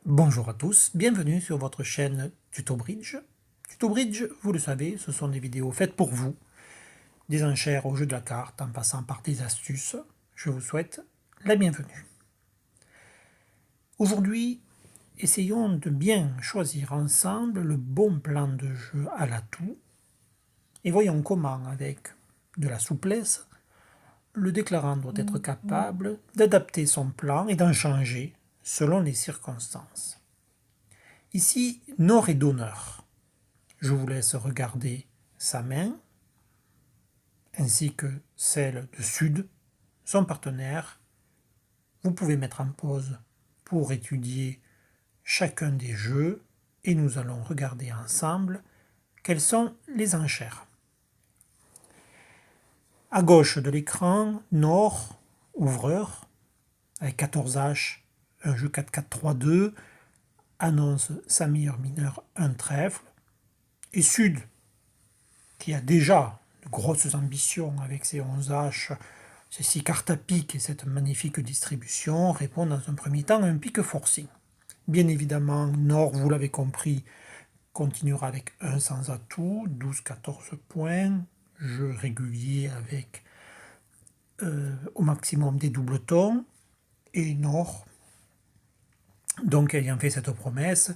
Bonjour à tous, bienvenue sur votre chaîne Tuto Bridge. Tuto Bridge, vous le savez, ce sont des vidéos faites pour vous, des enchères au jeu de la carte en passant par des astuces. Je vous souhaite la bienvenue. Aujourd'hui, essayons de bien choisir ensemble le bon plan de jeu à l'atout et voyons comment, avec de la souplesse, le déclarant doit être capable d'adapter son plan et d'en changer selon les circonstances. Ici, Nord est donneur. Je vous laisse regarder sa main, ainsi que celle de Sud, son partenaire. Vous pouvez mettre en pause pour étudier chacun des jeux et nous allons regarder ensemble quelles sont les enchères. À gauche de l'écran, Nord, ouvreur, avec 14 H, un jeu 4-4-3-2, annonce sa meilleure mineure, un trèfle, et Sud, qui a déjà de grosses ambitions avec ses 11 H, ses 6 cartes à pique et cette magnifique distribution, répond dans un premier temps à un pique forcing. Bien évidemment, Nord, vous l'avez compris, continuera avec 1 sans atout, 12-14 points, jeu régulier avec au maximum des doubles tons, et Nord, donc ayant fait cette promesse,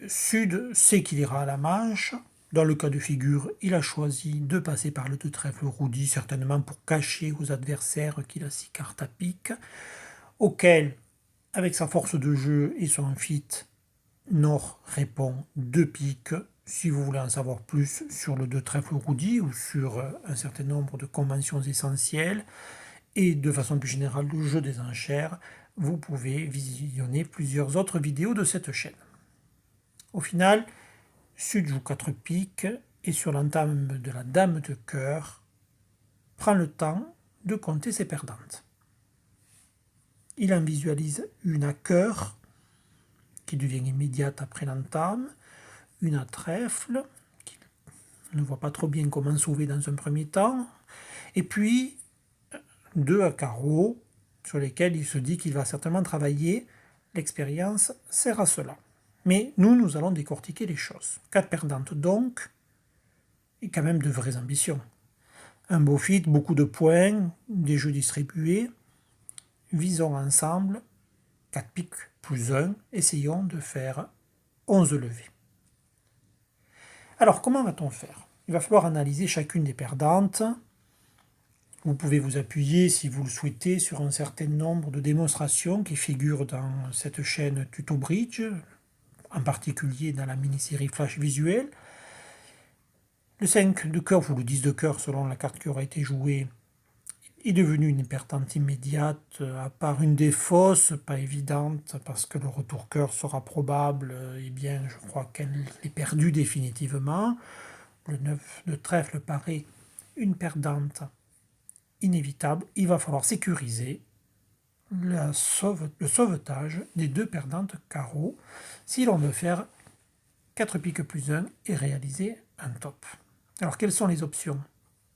Sud sait qu'il ira à la manche. Dans le cas de figure, il a choisi de passer par le 2 trèfle roudi, certainement pour cacher aux adversaires qu'il a 6 cartes à pique, auquel, avec sa force de jeu et son fit, Nord répond 2 piques. Si vous voulez en savoir plus sur le 2 trèfle roudi ou sur un certain nombre de conventions essentielles, et de façon plus générale le jeu des enchères, vous pouvez visionner plusieurs autres vidéos de cette chaîne. Au final, Sud joue 4 piques et sur l'entame de la dame de cœur, prend le temps de compter ses perdantes. Il en visualise une à cœur, qui devient immédiate après l'entame, une à trèfle, qu'il ne voit pas trop bien comment sauver dans un premier temps, et puis 2 à carreau, sur lesquels il se dit qu'il va certainement travailler. L'expérience sert à cela. Mais nous allons décortiquer les choses. 4 perdantes donc, et quand même de vraies ambitions. Un beau fit, beaucoup de points, des jeux distribués. Visons ensemble 4 piques plus 1, essayons de faire 11 levées. Alors comment va-t-on faire? Il va falloir analyser chacune des perdantes. Vous pouvez vous appuyer, si vous le souhaitez, sur un certain nombre de démonstrations qui figurent dans cette chaîne Tuto Bridge, en particulier dans la mini-série Flash Visuel. Le 5 de cœur, ou le 10 de cœur selon la carte qui aura été jouée, est devenu une perdante immédiate, à part une des fausses, pas évidente, parce que le retour cœur sera probable, eh bien je crois qu'elle est perdue définitivement. Le 9 de trèfle paraît une perdante inévitable. Il va falloir sécuriser le sauvetage des 2 perdantes carreaux si l'on veut faire 4 piques plus 1 et réaliser un top. Alors quelles sont les options?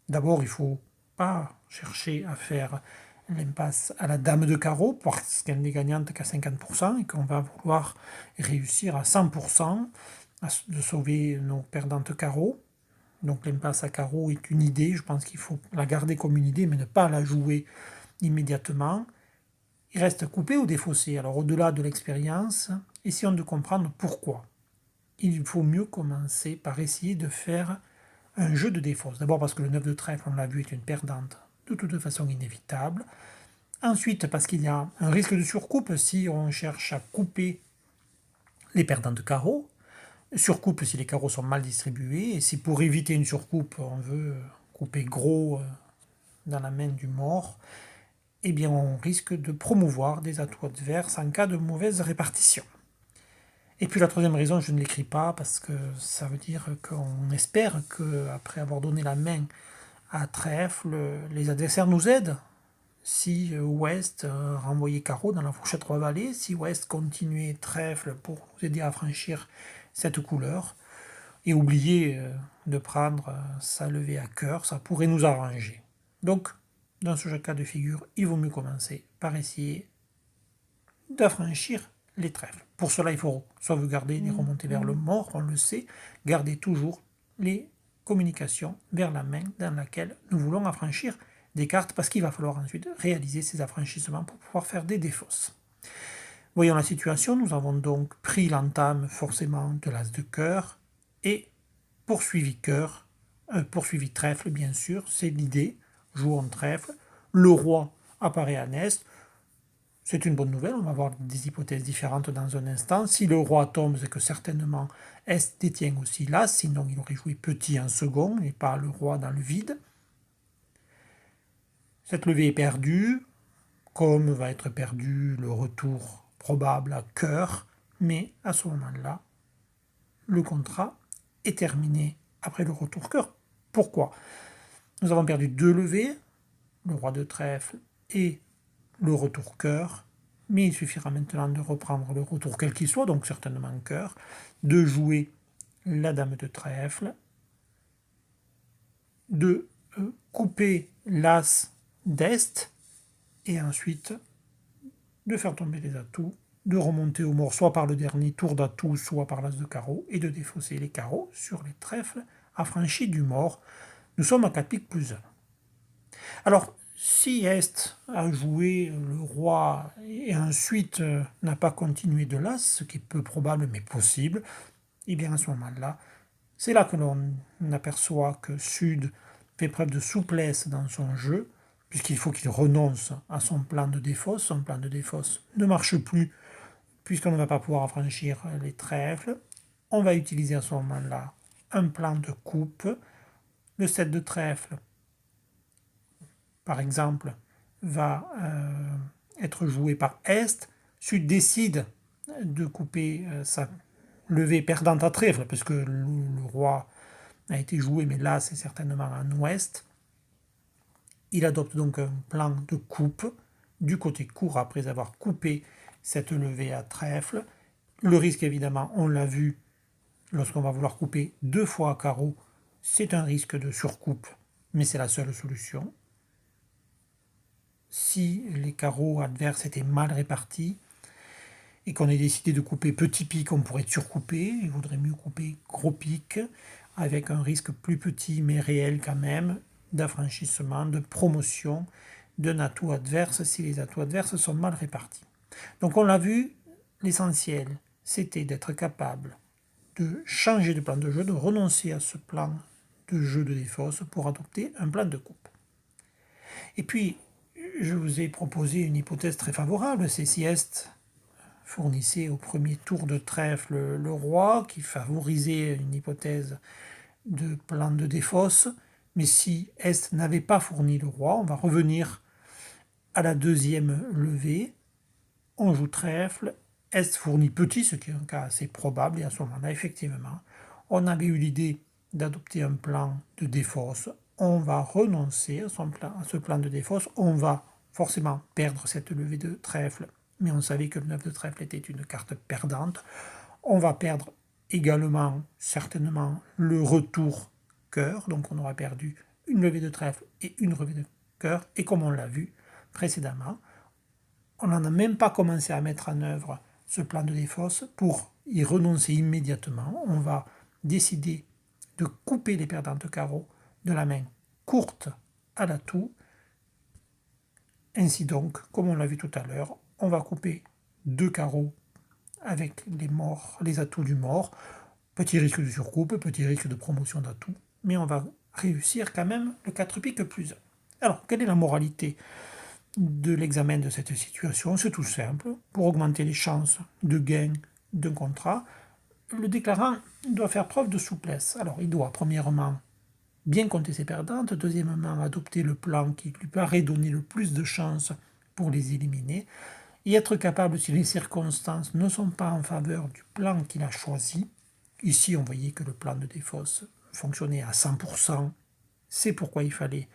D'abord, il ne faut pas chercher à faire l'impasse à la dame de carreau parce qu'elle n'est gagnante qu'à 50% et qu'on va vouloir réussir à 100% de sauver nos perdantes carreaux. Donc l'impasse à carreau est une idée, je pense qu'il faut la garder comme une idée mais ne pas la jouer immédiatement. Il reste coupé ou défaussé. Alors au-delà de l'expérience, essayons de comprendre pourquoi. Il faut mieux commencer par essayer de faire un jeu de défausse. D'abord parce que le 9 de trèfle, on l'a vu, est une perdante de toute façon inévitable. Ensuite parce qu'il y a un risque de surcoupe si on cherche à couper les perdants de carreaux. Surcoupe si les carreaux sont mal distribués. Et si pour éviter une surcoupe, on veut couper gros dans la main du mort, eh bien on risque de promouvoir des atouts adverses en cas de mauvaise répartition. Et puis la troisième raison, je ne l'écris pas parce que ça veut dire qu'on espère qu'après avoir donné la main à trèfle, les adversaires nous aident. Si Ouest renvoyait carreau dans la fourchette 3 vallées, si Ouest continuait trèfle pour nous aider à franchir cette couleur, et oublier de prendre sa levée à cœur, ça pourrait nous arranger. Donc, dans ce cas de figure, il vaut mieux commencer par essayer d'affranchir les trèfles. Pour cela, il faut sauvegarder les remontées vers le mort, on le sait, garder toujours les communications vers la main dans laquelle nous voulons affranchir des cartes, parce qu'il va falloir ensuite réaliser ces affranchissements pour pouvoir faire des défausses. Voyons la situation, nous avons donc pris l'entame forcément de l'as de cœur et poursuivi trèfle bien sûr, c'est l'idée, jouons trèfle, le roi apparaît en est, c'est une bonne nouvelle, on va voir des hypothèses différentes dans un instant. Si le roi tombe, c'est que certainement est détient aussi l'as, sinon il aurait joué petit en second et pas le roi dans le vide. Cette levée est perdue, comme va être perdu le retour probable à cœur, mais à ce moment-là, le contrat est terminé après le retour cœur. Pourquoi? Nous avons perdu 2 levées, le roi de trèfle et le retour cœur, mais il suffira maintenant de reprendre le retour quel qu'il soit, donc certainement cœur, de jouer la dame de trèfle, de couper l'as d'est, et ensuite de faire tomber les atouts, de remonter au mort soit par le dernier tour d'atout, soit par l'as de carreau, et de défausser les carreaux sur les trèfles affranchis du mort. Nous sommes à 4 piques plus 1. Alors, si Est a joué le roi et ensuite n'a pas continué de l'as, ce qui est peu probable mais possible, et bien à ce moment-là, c'est là que l'on aperçoit que Sud fait preuve de souplesse dans son jeu, puisqu'il faut qu'il renonce à son plan de défausse. Son plan de défausse ne marche plus, puisqu'on ne va pas pouvoir affranchir les trèfles. On va utiliser à ce moment-là un plan de coupe. Le 7 de trèfle, par exemple, va être joué par Est. Sud décide de couper sa levée perdante à trèfle, parce que le roi a été joué, mais là c'est certainement en ouest. Il adopte donc un plan de coupe du côté court après avoir coupé cette levée à trèfle. Le risque évidemment, on l'a vu, lorsqu'on va vouloir couper 2 fois à carreau, c'est un risque de surcoupe, mais c'est la seule solution. Si les carreaux adverses étaient mal répartis et qu'on ait décidé de couper petit pic, on pourrait surcouper. Il vaudrait mieux couper gros pic avec un risque plus petit mais réel quand même d'affranchissement, de promotion d'un atout adverse si les atouts adverses sont mal répartis. Donc on l'a vu, l'essentiel c'était d'être capable de changer de plan de jeu, de renoncer à ce plan de jeu de défausse pour adopter un plan de coupe. Et puis, je vous ai proposé une hypothèse très favorable, c'est si Est fournissait au premier tour de trèfle le roi, qui favorisait une hypothèse de plan de défausse, mais si Est n'avait pas fourni le roi, on va revenir à la deuxième levée, on joue trèfle, Est fournit petit, ce qui est un cas assez probable, et à ce moment-là, effectivement, on avait eu l'idée d'adopter un plan de défausse, on va renoncer à ce plan de défausse, on va forcément perdre cette levée de trèfle, mais on savait que le 9 de trèfle était une carte perdante, on va perdre également, certainement, le retour cœur, donc on aura perdu une levée de trèfle et une levée de cœur, et comme on l'a vu précédemment, on n'en a même pas commencé à mettre en œuvre ce plan de défausse pour y renoncer immédiatement. On va décider de couper les perdantes carreaux de la main courte à l'atout. Ainsi donc, comme on l'a vu tout à l'heure, on va couper 2 carreaux avec les atouts du mort. Petit risque de surcoupe, petit risque de promotion d'atout, mais on va réussir quand même le 4 piques plus 1. Alors, quelle est la moralité de l'examen de cette situation? C'est tout simple. Pour augmenter les chances de gain d'un contrat, le déclarant doit faire preuve de souplesse. Alors, il doit, premièrement, bien compter ses perdantes, deuxièmement, adopter le plan qui lui paraît donner le plus de chances pour les éliminer, et être capable, si les circonstances ne sont pas en faveur du plan qu'il a choisi. Ici, on voyait que le plan de défausse fonctionnait à 100%, c'est pourquoi il fallait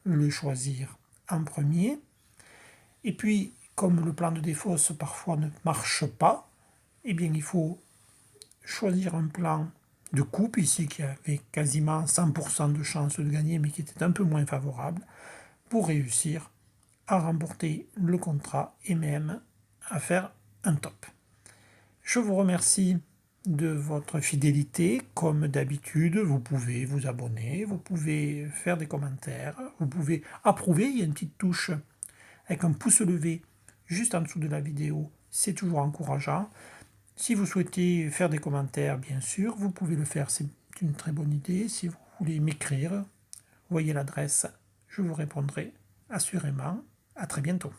le choisir en premier. Et puis, comme le plan de défausse parfois ne marche pas, eh bien il faut choisir un plan de coupe, ici qui avait quasiment 100% de chance de gagner, mais qui était un peu moins favorable, pour réussir à remporter le contrat et même à faire un top. Je vous remercie de votre fidélité. Comme d'habitude, vous pouvez vous abonner, vous pouvez faire des commentaires, vous pouvez approuver. Il y a une petite touche avec un pouce levé juste en dessous de la vidéo. C'est toujours encourageant. Si vous souhaitez faire des commentaires, bien sûr, vous pouvez le faire. C'est une très bonne idée. Si vous voulez m'écrire, voyez l'adresse. Je vous répondrai assurément. À très bientôt.